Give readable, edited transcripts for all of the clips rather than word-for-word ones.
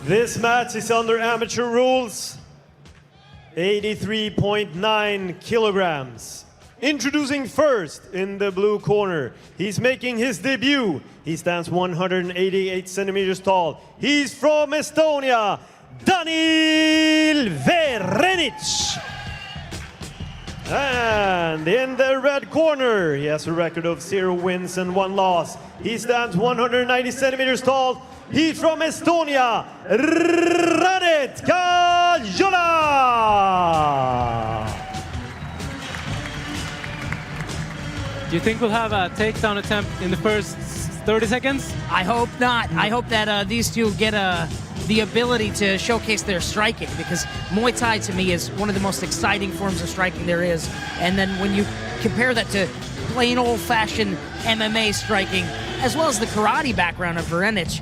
This match is under amateur rules. 83.9 kilograms. Introducing first in the blue corner. He's making his debut. He stands 188 centimeters tall. He's from Estonia, Danil Verenitš. And in the red corner, he has a record of 0 wins and 1 loss. He stands 190 centimeters tall. He's from Estonia, Ranet Kaljola. Do you think we'll have a takedown attempt in the first 30 seconds? I hope not. I hope that these two get the ability to showcase their striking, because Muay Thai to me is one of the most exciting forms of striking there is. And then when you compare that to plain old-fashioned MMA striking, as well as the karate background of Verenitš,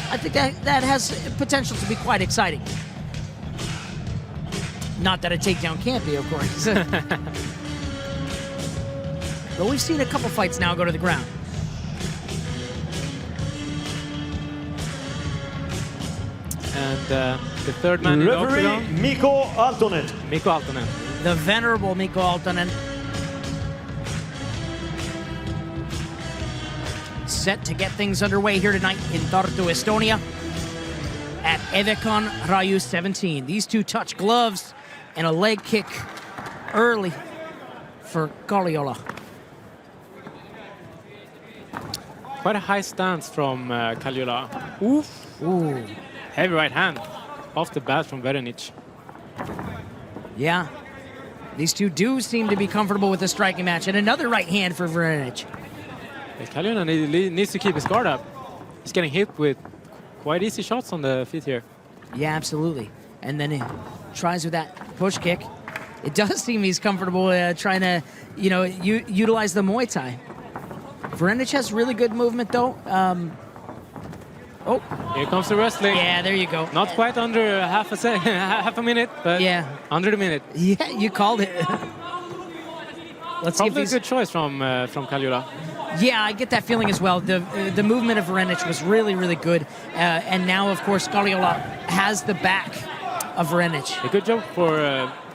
I think that has potential to be quite exciting. Not that a takedown can't be, of course. But we've seen a couple fights now go to the ground. And the third man in the octagon. Referee Mikko Aaltonen. Mikko Aaltonen. The venerable Mikko Aaltonen. Set to get things underway here tonight in Tartu, Estonia at Evecon RAJU 17. These two touch gloves and a leg kick early for Kaljola. Quite a high stance from Kaljola. Oof. Ooh. Heavy right hand off the bat from Verenitš. Yeah. These two do seem to be comfortable with the striking match. And another right hand for Verenitš. Kaljola needs to keep his guard up. He's getting hit with quite easy shots on the feet here. Yeah, absolutely. And then he tries with that push kick. It does seem he's comfortable trying to, utilize the Muay Thai. Verenitš has really good movement, though. Oh, here comes the wrestling. Yeah, there you go. Not quite under half a minute, but yeah, under the minute. Yeah, you called it. Let's Probably a good choice from Kaljola. Yeah, I get that feeling as well. The movement of Verenitš was really, really good. And now, of course, Kaljola has the back of Verenitš. A good job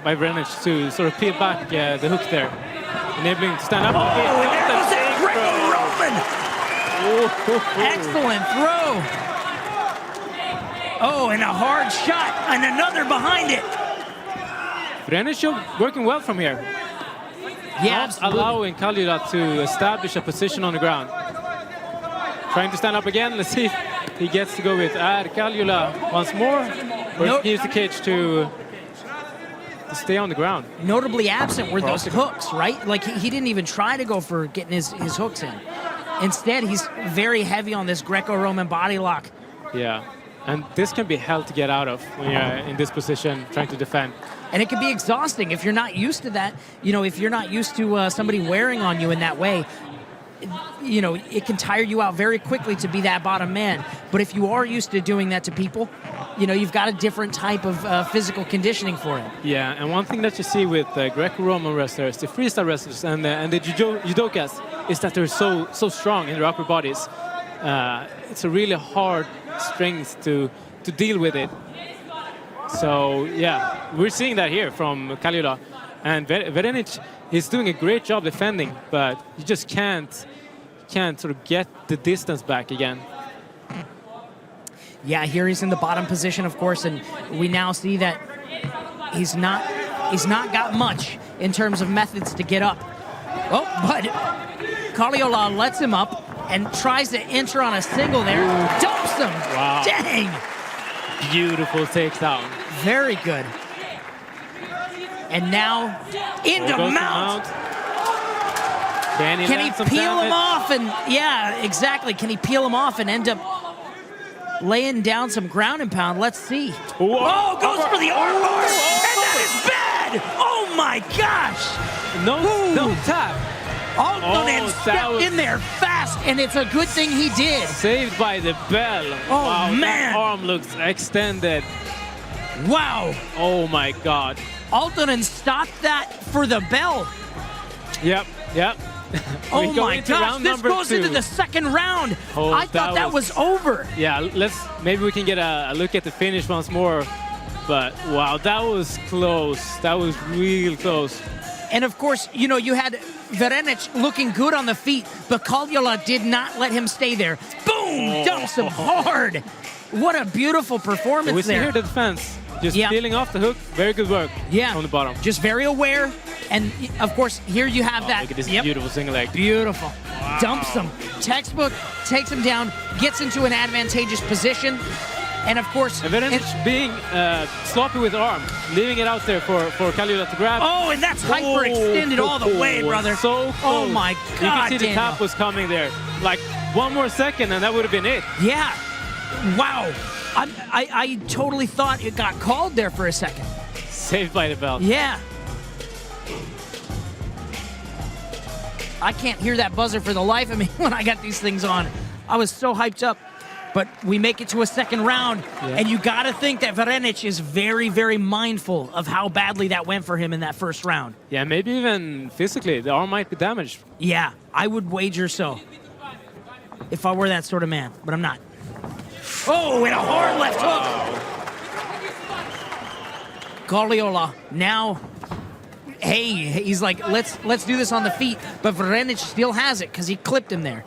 by Verenitš to sort of peel back the hook there, enabling him to stand up. Oh, and there goes that Greco-Roman! Excellent throw. Oh, and a hard shot, and another behind it. Verenitš working well from here. Yeah, not allowing Kaljola to establish a position on the ground. Trying to stand up again. Let's see if he gets to go with Kaljola once more, or he needs the cage to stay on the ground. Notably absent were those hooks, right? Like he didn't even try to go for getting his hooks in. Instead, he's very heavy on this Greco-Roman body lock. Yeah, and this can be hell to get out of when you're in this position trying to defend. And it can be exhausting if you're not used to that. If you're not used to somebody wearing on you in that way, it can tire you out very quickly to be that bottom man. But if you are used to doing that to people, you've got a different type of physical conditioning for it. Yeah, and one thing that you see with Greco-Roman wrestlers, the freestyle wrestlers, and the judokas, is that they're so strong in their upper bodies. It's a really hard strength to deal with it. So yeah, we're seeing that here from Kaljola. And Verenitš is doing a great job defending, but you just can't sort of get the distance back again. Yeah, here he's in the bottom position, of course, and we now see that he's not got much in terms of methods to get up. Oh, but Kaljola lets him up and tries to enter on a single there. Ooh. Dumps him. Wow. Dang. Beautiful takedown. Very good. And now into mount. Can he peel him off? And yeah, exactly. Can he peel him off and end up laying down some ground and pound? Let's see. Whoa. Oh, goes for the armbar. And that is bad. Oh my gosh. No tap. Aaltonen stepped in there fast, and it's a good thing he did. Saved by the bell. Oh, wow, man. That arm looks extended. Wow. Oh, my God. Aaltonen stopped that for the bell. Yep. Oh go my into gosh, round this number goes into 2. the second round. Oh, I thought that was over. Yeah, maybe we can get a look at the finish once more. But wow, that was close. That was real close. And of course, you know, you had Verenitš looking good on the feet, but Kaljola did not let him stay there. Boom! Dumps him hard. What a beautiful performance we see there. here the defense. Just Yeah. peeling off the hook. Very good work Yeah. on the bottom. Just very aware. And of course, here you have that. Look at this Yep. beautiful single leg. Beautiful. Dumps him. Textbook, takes him down, gets into an advantageous position. And of course... And Verenitč being sloppy with the arm, leaving it out there for Kaljola to grab. Oh, and that's hyperextended all the way, brother. So close. Oh my God, You can see the Daniel. tap was coming there. Like one more second and that would have been it. Yeah. Wow. I totally thought it got called there for a second. Saved by the bell. Yeah. I can't hear that buzzer for the life of me when I got these things on. I was so hyped up. But we make it to a second round, and you got to think that Verenitč is very, very mindful of how badly that went for him in that first round. Yeah, maybe even physically. The arm might be damaged. Yeah, I would wager so. If I were that sort of man, but I'm not. Oh, and a hard left hook. Kaljola now, hey, he's like, let's do this on the feet, but Verenitč still has it because he clipped him there.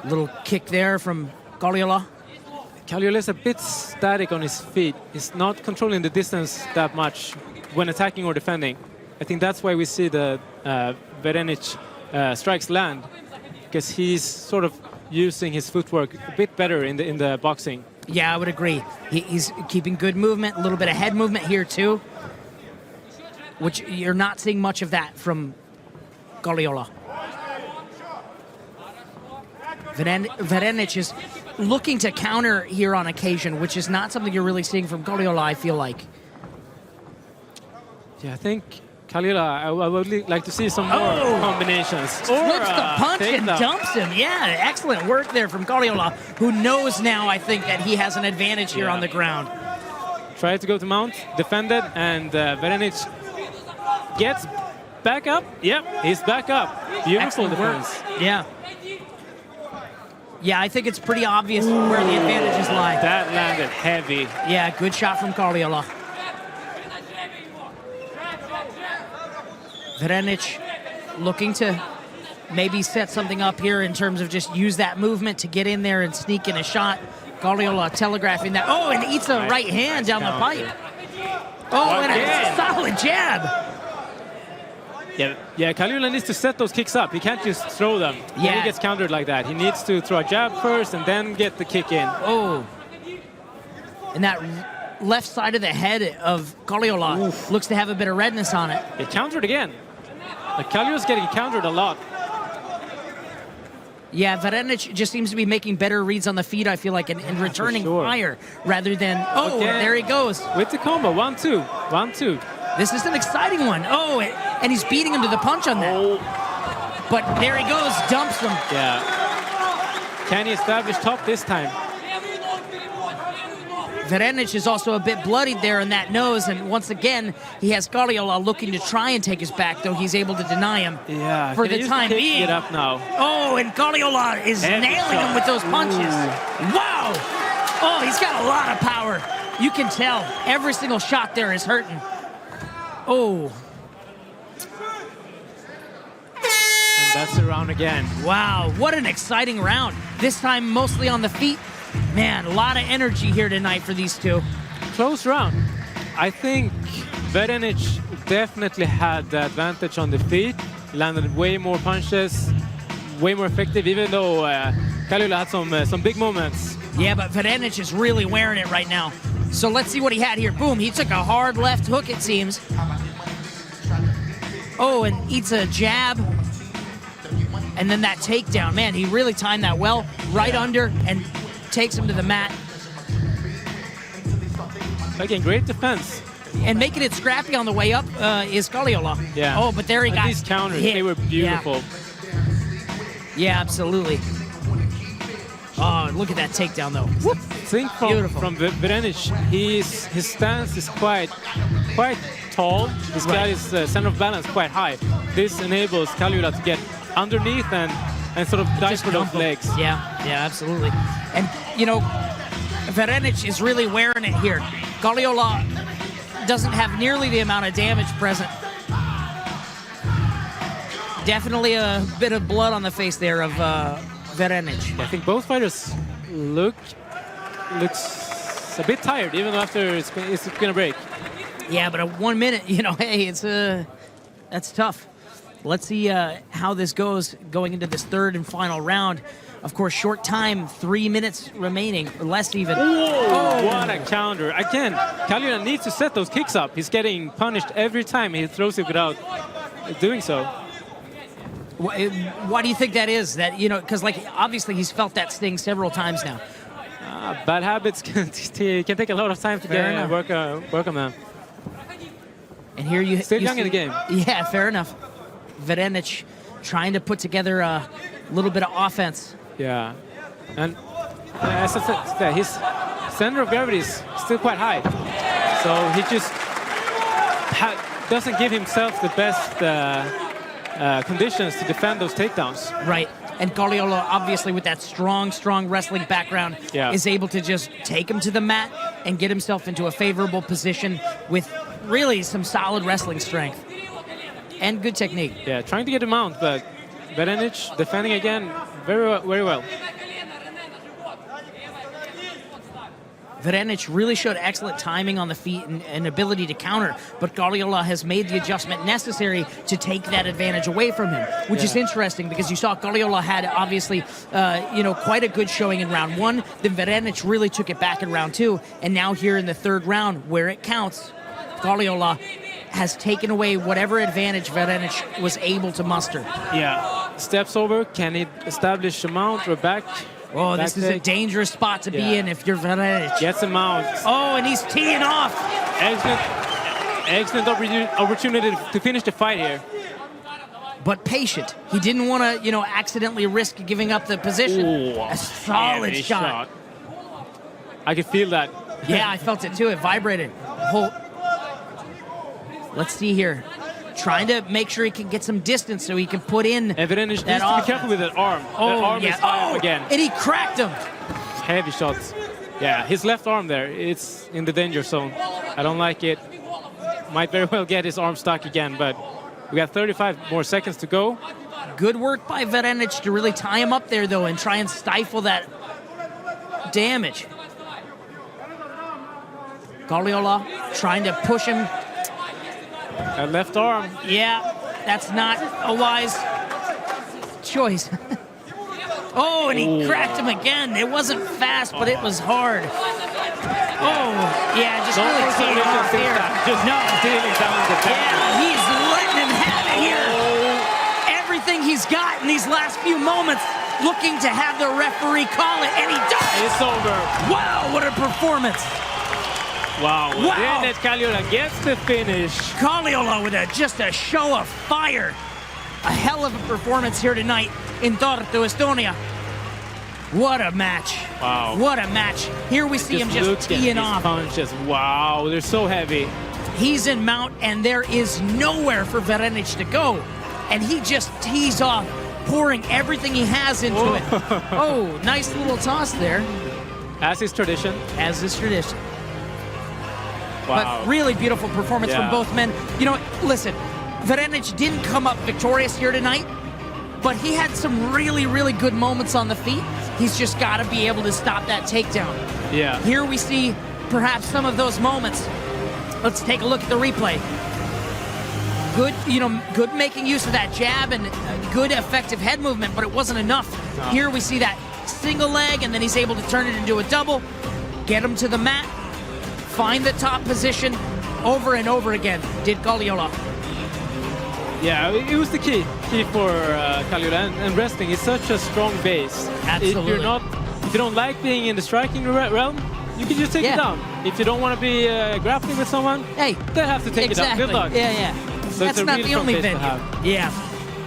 Little kick there from Kaljola. Kaljola is a bit static on his feet. He's not controlling the distance that much when attacking or defending. I think that's why we see the Verenitč strikes land, because he's sort of using his footwork a bit better in the boxing. Yeah, I would agree. He's keeping good movement, a little bit of head movement here too, which you're not seeing much of that from Kaljola. Verenitč is looking to counter here on occasion, which is not something you're really seeing from Kaljola, I feel like. Yeah, I think Kaljola, I would like to see some more combinations. Flips the punch and dumps him. Yeah, excellent work there from Kaljola, who knows now, I think, that he has an advantage here on the ground. Tried to go to mount, defended, and Verenitč gets back up. Yep, he's back up. Beautiful Excellent defense. work. Yeah. Yeah, I think it's pretty obvious where the advantages lie. That landed heavy. Yeah, good shot from Kaljola. Verenitč looking to maybe set something up here in terms of just use that movement to get in there and sneak in a shot. Kaljola telegraphing that. Oh, and eats a right hand down the pipe. Oh, and a solid jab. Yeah, Kaljola needs to set those kicks up. He can't just throw them. Yeah. He gets countered like that. He needs to throw a jab first and then get the kick in. Oh. And that left side of the head of Kaljola looks to have a bit of redness on it. It countered again. Like Kaljola's getting countered a lot. Yeah, Verenitč just seems to be making better reads on the feet, I feel like, and returning higher rather than... Oh, there he goes. With the combo, 1-2, 1-2. This is an exciting one. Oh, and he's beating him to the punch on that. But there he goes, dumps him. Yeah. Can he establish top this time? Verenitč is also a bit bloodied there in that nose, and once again, he has Kaljola looking to try and take his back, though he's able to deny him for the time being. Get up now. Oh, and Kaljola is nailing him with those punches. Wow! Oh, he's got a lot of power. You can tell every single shot there is hurting. Oh. And that's the round again. Wow, what an exciting round. This time mostly on the feet. Man, a lot of energy here tonight for these two. Close round. I think Verenitč definitely had the advantage on the feet. Landed way more punches, way more effective, even though Kaljola had some big moments. Yeah, but Verenitč is really wearing it right now. So let's see what he had here. Boom, he took a hard left hook, it seems. Oh, and eats a jab. And then that takedown. Man, he really timed that well. Right under and takes him to the mat. Again, great defense. And making it scrappy on the way up is Kaljola. Yeah. Oh, but there he got these counters, hit. they were beautiful. Yeah, absolutely. Oh, look at that takedown, though. Whoop. I think from Verenitč, his stance is quite tall. He's got his center of balance quite high. This enables Kaljola to get underneath and sort of dive for those legs. Yeah, absolutely. And, you know, Verenitš is really wearing it here. Kaljola doesn't have nearly the amount of damage present. Definitely a bit of blood on the face there of Verenitš. I think both fighters looks a bit tired, even after it's gonna break. Yeah, but at 1 minute, you know, hey, that's tough. Let's see how this goes going into this third and final round. Of course, short time, 3 minutes remaining, or less even. Oh, what a counter. Again, Kaljola needs to set those kicks up. He's getting punished every time he throws it without doing so. Why do you think that is? That, you know, because, like, obviously he's felt that sting several times now. Bad habits can take a lot of time to get work on them. And here you still young see, in the game. Yeah, fair enough. Verenitš trying to put together a little bit of offense. Yeah, and as I said, his center of gravity is still quite high, so he just doesn't give himself the best conditions to defend those takedowns. Right. And Kaljola, obviously with that strong wrestling background, is able to just take him to the mat and get himself into a favorable position with really some solid wrestling strength and good technique. Yeah, trying to get him out, but Verenitš defending again very well. Verenitš really showed excellent timing on the feet and ability to counter, but Kaljola has made the adjustment necessary to take that advantage away from him, which is interesting because you saw Kaljola had obviously, you know, quite a good showing in round one. Then Verenitš really took it back in round two, and now here in the third round, where it counts, Kaljola has taken away whatever advantage Verenitš was able to muster. Yeah, steps over. Can he establish a mount or back? Oh, this is a dangerous spot to be in if you're Verenitš. Gets him out. Oh, and he's teeing off. Excellent opportunity to finish the fight here. But patient. He didn't want to, you know, accidentally risk giving up the position. Ooh, a solid shot. I could feel that. Yeah, I felt it too. It vibrated. Let's see here. Trying to make sure he can get some distance so he can put in. And Verenitš needs to be careful with that arm. Oh, that arm is high up again. And he cracked him. Heavy shots. Yeah, his left arm there, it's in the danger zone. I don't like it. Might very well get his arm stuck again, but we got 35 more seconds to go. Good work by Verenitš to really tie him up there, though, and try and stifle that damage. Kaljola trying to push him. That left arm. Yeah, that's not a wise choice. Oh, and he cracked him again. It wasn't fast, but it was hard. Oh, yeah, just really teeing off here. Yeah, he's letting him have it here. Everything he's got in these last few moments, looking to have the referee call it, and he does. It's over. Wow, what a performance. Wow, Ranet Kaljola gets the finish. Kaljola with just a show of fire. A hell of a performance here tonight in Tartu, Estonia. What a match. Wow. What a match. Here we see him just teeing off. Punches. Wow, they're so heavy. He's in mount, and there is nowhere for Verenitš to go. And he just tees off, pouring everything he has into it. Oh, nice little toss there. As is tradition. As is tradition. Wow. But really beautiful performance from both men. You know, listen, Verenitš didn't come up victorious here tonight, but he had some really, really good moments on the feet. He's just got to be able to stop that takedown. Yeah. Here we see perhaps some of those moments. Let's take a look at the replay. Good, you know, good making use of that jab and good effective head movement, but it wasn't enough. No. Here we see that single leg, and then he's able to turn it into a double, get him to the mat, find the top position over and over again, did Kaljola. Yeah, it was the key for Kaljola, and wrestling is such a strong base. Absolutely. If you don't like being in the striking realm, you can just take it down. If you don't want to be grappling with someone, hey, they have to take it down. Good luck. Yeah. So that's not the only venue. Yeah.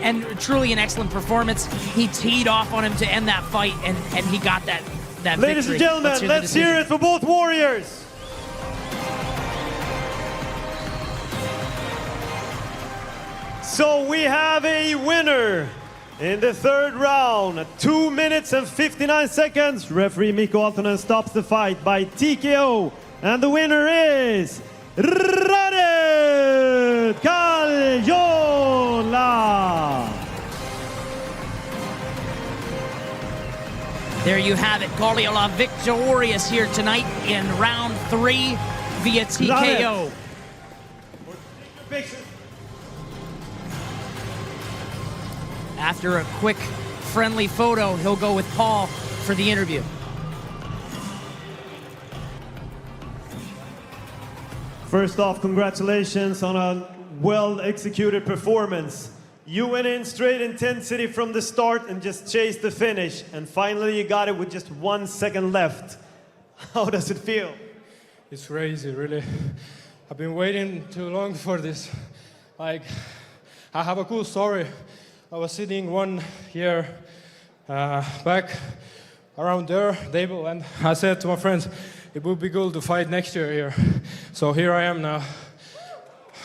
And truly an excellent performance. He teed off on him to end that fight, and he got that Ladies victory. and gentlemen, let's hear it for both warriors. So we have a winner in the third round. 2 minutes and 59 seconds. Referee Mikko Aaltonen stops the fight by TKO. And the winner is Ranet Kaljola. There you have it. Kaljola victorious here tonight in round 3 via TKO. After a quick, friendly photo, he'll go with Paul for the interview. First off, congratulations on a well-executed performance. You went in straight intensity from the start and just chased the finish. And finally, you got it with just 1 second left. How does it feel? It's crazy, really. I've been waiting too long for this. Like, I have a cool story. I was sitting 1 year back around their table, and I said to my friends, it would be cool to fight next year here. So here I am now.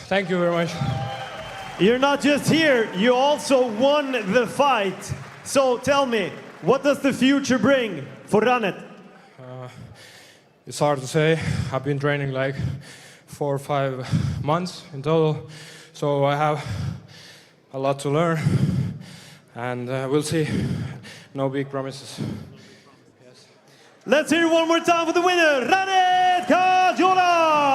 Thank you very much. You're not just here, you also won the fight. So tell me, what does the future bring for Ranet? It's hard to say. I've been training like 4 or 5 months in total. So I have a lot to learn. And we'll see. No big promises. Yes. Let's hear it one more time for the winner, Ranet Kaljola!